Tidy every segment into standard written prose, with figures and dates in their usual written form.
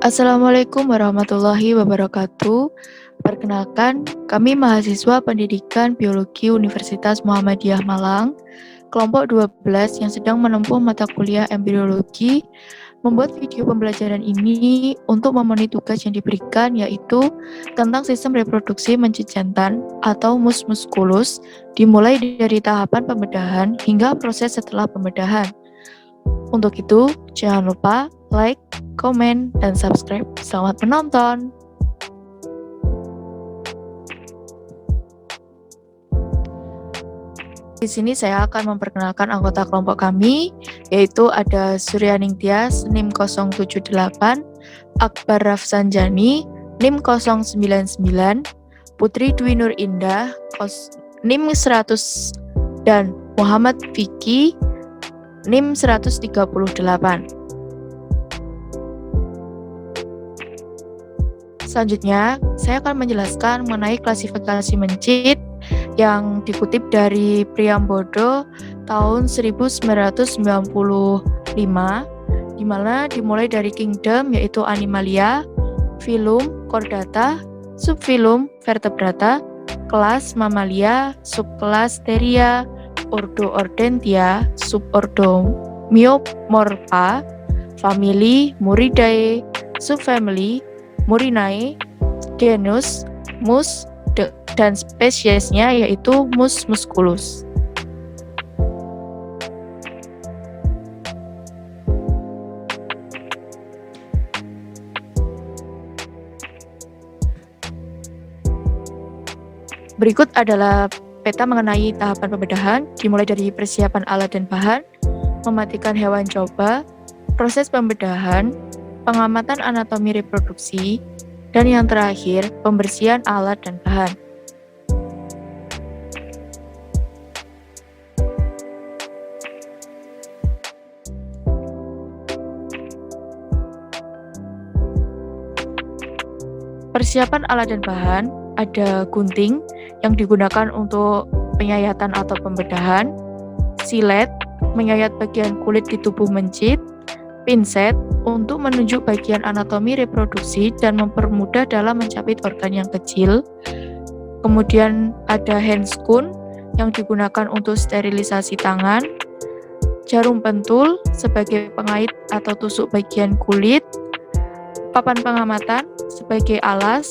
Assalamualaikum warahmatullahi wabarakatuh. Perkenalkan, kami mahasiswa Pendidikan Biologi Universitas Muhammadiyah Malang, kelompok 12 yang sedang menempuh mata kuliah embriologi, membuat video pembelajaran ini untuk memenuhi tugas yang diberikan, yaitu tentang sistem reproduksi mencit jantan atau mus musculus, dimulai dari tahapan pembedahan hingga proses setelah pembedahan. Untuk itu, jangan lupa like, komen, dan subscribe. Selamat menonton! Di sini saya akan memperkenalkan anggota kelompok kami, yaitu ada Suryaning Tias, NIM 078, Akbar Rafsanjani, NIM 099, Putri Dwi Nur Indah, NIM 100, dan Muhammad Vicky, NIM 138. Selanjutnya, saya akan menjelaskan mengenai klasifikasi mencit yang dikutip dari Priambodo tahun 1995, di mana dimulai dari kingdom yaitu Animalia, filum Chordata, subfilum Vertebrata, kelas Mammalia, subkelas Theria, ordo Ordentia, subordo Myomorpha, famili Muridae, subfamily Murinae, genus Mus, dan spesiesnya yaitu Mus musculus. Berikut adalah peta mengenai tahapan pembedahan, dimulai dari persiapan alat dan bahan, mematikan hewan coba, proses pembedahan, pengamatan anatomi reproduksi, dan yang terakhir, pembersihan alat dan bahan. Persiapan alat dan bahan, ada gunting yang digunakan untuk penyayatan atau pembedahan, silet, menyayat bagian kulit di tubuh mencit, pinset untuk menunjuk bagian anatomi reproduksi dan mempermudah dalam mencapit organ yang kecil. Kemudian ada handscoon yang digunakan untuk sterilisasi tangan, jarum pentul sebagai pengait atau tusuk bagian kulit, papan pengamatan sebagai alas,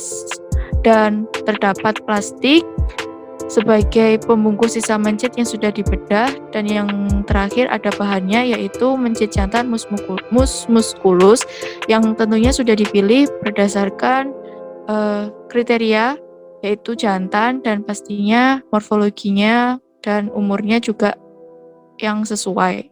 dan terdapat plastik sebagai pembungkus sisa mencit yang sudah dibedah, dan yang terakhir ada bahannya yaitu mencit jantan mus musculus yang tentunya sudah dipilih berdasarkan kriteria yaitu jantan dan pastinya morfologinya dan umurnya juga yang sesuai.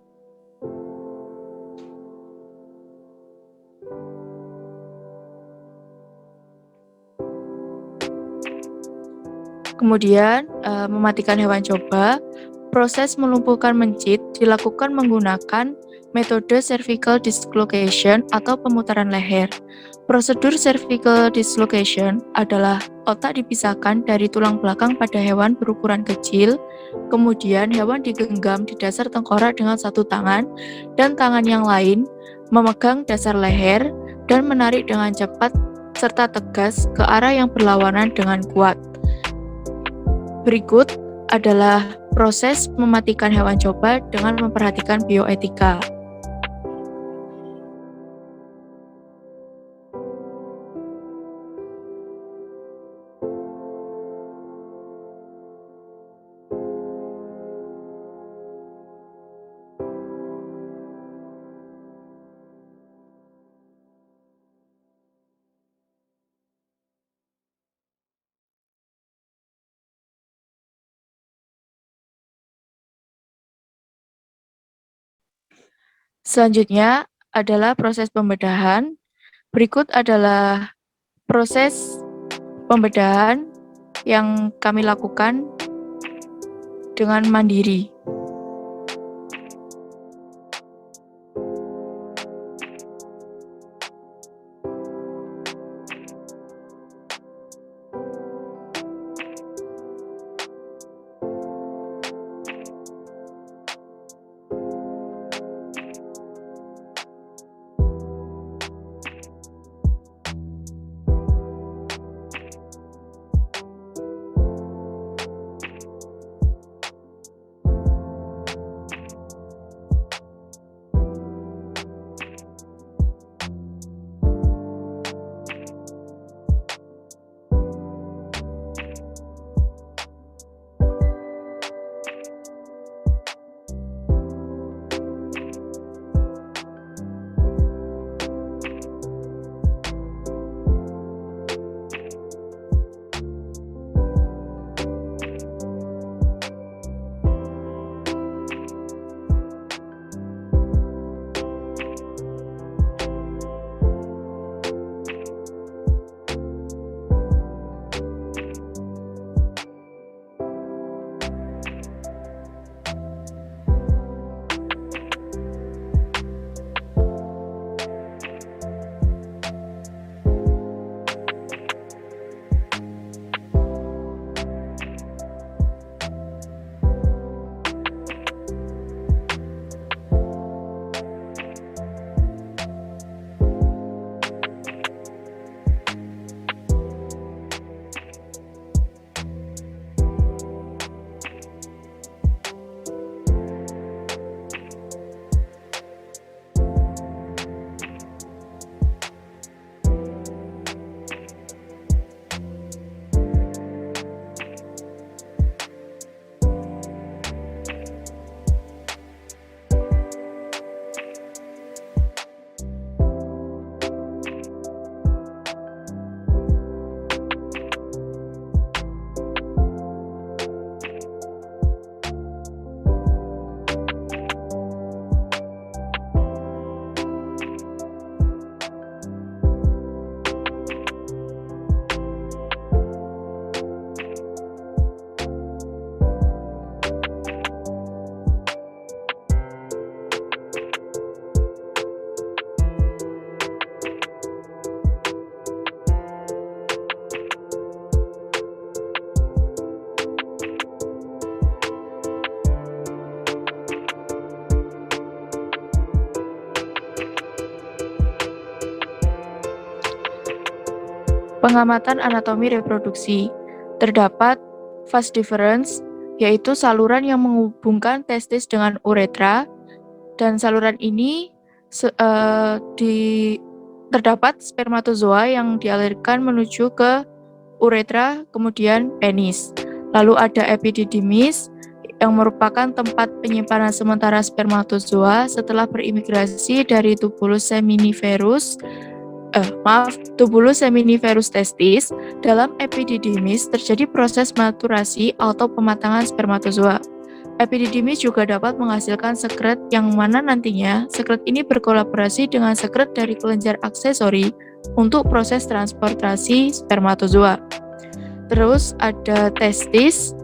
Kemudian, mematikan hewan coba, proses melumpuhkan mencit dilakukan menggunakan metode cervical dislocation atau pemutaran leher. Prosedur cervical dislocation adalah otak dipisahkan dari tulang belakang pada hewan berukuran kecil, kemudian hewan digenggam di dasar tengkorak dengan satu tangan, dan tangan yang lain memegang dasar leher dan menarik dengan cepat serta tegas ke arah yang berlawanan dengan kuat. Berikut adalah proses mematikan hewan coba dengan memperhatikan bioetika. Selanjutnya adalah proses pembedahan. Berikut adalah proses pembedahan yang kami lakukan dengan mandiri. Pengamatan anatomi reproduksi. Terdapat vas deferens, yaitu saluran yang menghubungkan testis dengan uretra, dan saluran ini terdapat spermatozoa yang dialirkan menuju ke uretra, kemudian penis. Lalu ada epididymis, yang merupakan tempat penyimpanan sementara spermatozoa setelah berimigrasi dari tubulus seminiferus testis. Dalam epididymis terjadi proses maturasi atau pematangan spermatozoa. Epididymis juga dapat menghasilkan sekret yang mana nantinya sekret ini berkolaborasi dengan sekret dari kelenjar aksesori untuk proses transportasi spermatozoa. Terus ada testis.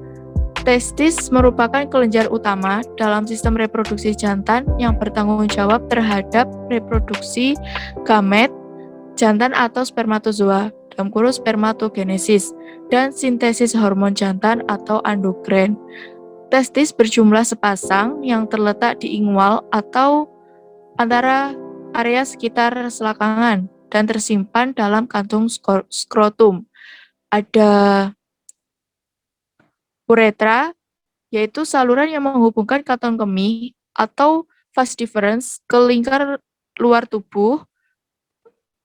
Testis merupakan kelenjar utama dalam sistem reproduksi jantan yang bertanggung jawab terhadap reproduksi gamet jantan atau spermatozoa, dalam kurung spermatogenesis, dan sintesis hormon jantan atau androgen. Testis berjumlah sepasang yang terletak di ingual atau antara area sekitar selakangan dan tersimpan dalam kantung skrotum. Ada uretra, yaitu saluran yang menghubungkan kantong kemih atau vas deferens ke lingkar luar tubuh.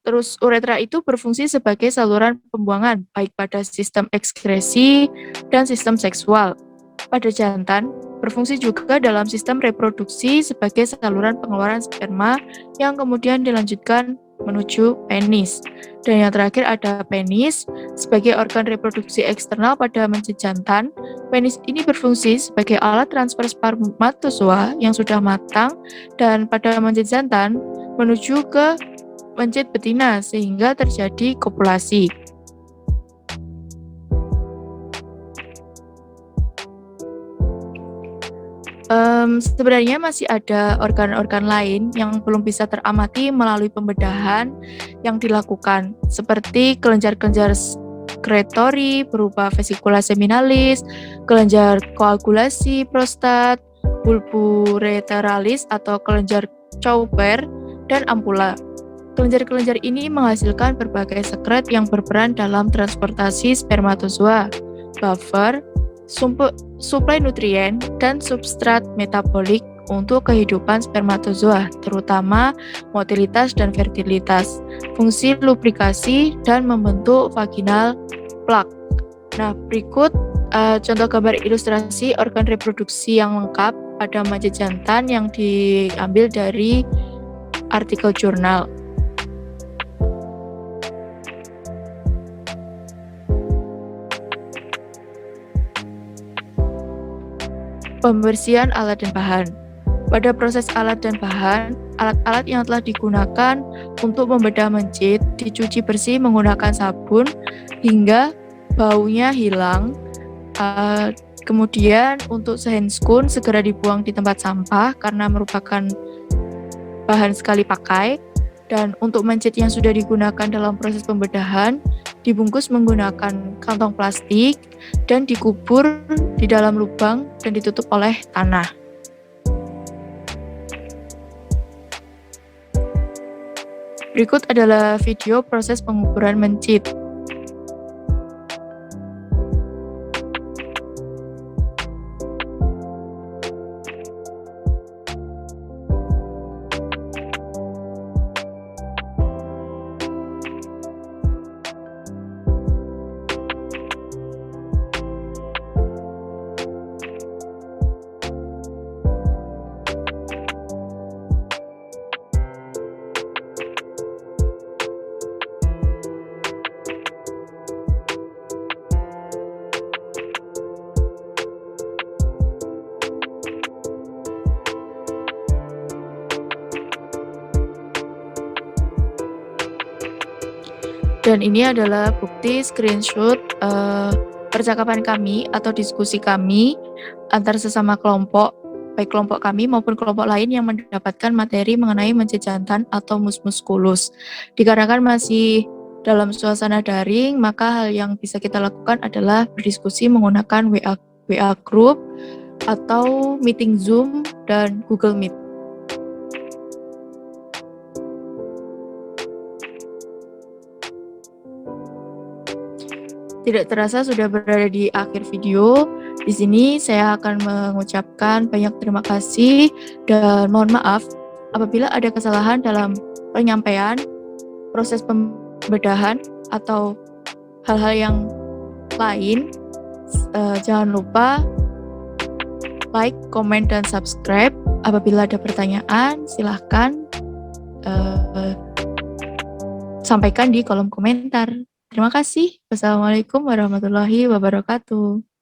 Terus uretra itu berfungsi sebagai saluran pembuangan baik pada sistem ekskresi dan sistem seksual. Pada jantan, berfungsi juga dalam sistem reproduksi sebagai saluran pengeluaran sperma yang kemudian dilanjutkan menuju penis. Dan yang terakhir ada penis sebagai organ reproduksi eksternal pada mencit jantan. Penis ini berfungsi sebagai alat transfer spermatozoa yang sudah matang dan pada mencit jantan menuju ke mencit betina sehingga terjadi kopulasi. Sebenarnya masih ada organ-organ lain yang belum bisa teramati melalui pembedahan yang dilakukan, seperti kelenjar-kelenjar sekretori berupa vesikula seminalis, kelenjar koagulasi prostat, bulbureteralis atau kelenjar Chauber, dan ampula. Kelenjar-kelenjar ini menghasilkan berbagai sekret yang berperan dalam transportasi spermatozoa, buffer, suplai nutrien, dan substrat metabolik untuk kehidupan spermatozoa, terutama motilitas dan fertilitas, fungsi lubrikasi, dan membentuk vaginal plak. Nah, berikut contoh gambar ilustrasi organ reproduksi yang lengkap pada mencit jantan yang diambil dari artikel jurnal. Pembersihan alat dan bahan. Pada proses alat dan bahan, alat-alat yang telah digunakan untuk membedah mencit dicuci bersih menggunakan sabun hingga baunya hilang. Kemudian untuk handscoon segera dibuang di tempat sampah karena merupakan bahan sekali pakai. Dan untuk mencit yang sudah digunakan dalam proses pembedahan dibungkus menggunakan kantong plastik dan dikubur di dalam lubang dan ditutup oleh tanah. Berikut adalah video proses penguburan mencit. Dan ini adalah bukti screenshot percakapan kami atau diskusi kami antar sesama kelompok, baik kelompok kami maupun kelompok lain yang mendapatkan materi mengenai mencit jantan atau mus musculus. Dikarenakan masih dalam suasana daring, maka hal yang bisa kita lakukan adalah berdiskusi menggunakan WA group atau meeting Zoom dan Google Meet. Tidak terasa sudah berada di akhir video. Di sini saya akan mengucapkan banyak terima kasih dan mohon maaf apabila ada kesalahan dalam penyampaian, proses pembedahan, atau hal-hal yang lain. Jangan lupa like, comment, dan subscribe. Apabila ada pertanyaan, silahkan sampaikan di kolom komentar. Terima kasih. Wassalamualaikum warahmatullahi wabarakatuh.